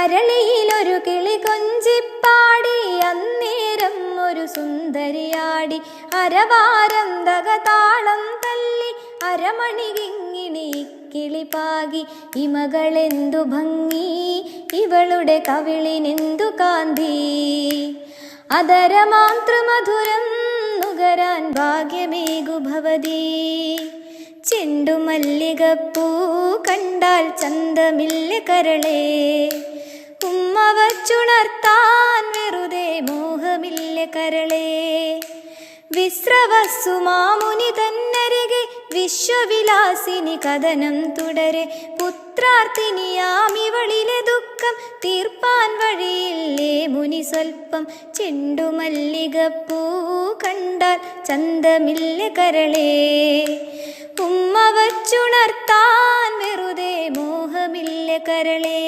അരളിയിലൊരു കിളി കൊഞ്ചിപ്പാടി അന്നേരം ഒരു സുന്ദരിയാടി അരവാരം തകതാളം തല്ലി അരമണി കിങ്ങിണി കിളിപാകി ഇമകളെന്തു ഭംഗി ഇവളുടെ കവിളിനെന്തു കാന്തി അതരമാതൃമധുരം നുകരാൻ ഭാഗ്യമേകു ഭവതി ചെണ്ടുമല്ലികപ്പൂ കണ്ടാൽ ചന്തമില്ല കരളേ ഉമ്മ വച്ചുണർത്താൻ വെറുതെ മോഹമില്ല കരളേ വിശ്രവസ്സു മാമുനി തന്നരികെ വിശ്വവിലാസിനി കഥനം തുടരെ പുത്രാർത്ഥിനിയാമിവളിലെ ദുഃഖം തീർപ്പാൻ വഴിയില്ലേ മുനി സ്വൽപ്പം ചെണ്ടുമല്ലികപ്പൂ കണ്ടാൽ ചന്തമില്ല കരളേ ഉമ്മ വച്ചുണർത്താൻ വെറുതെ മോഹമില്ല കരളേ.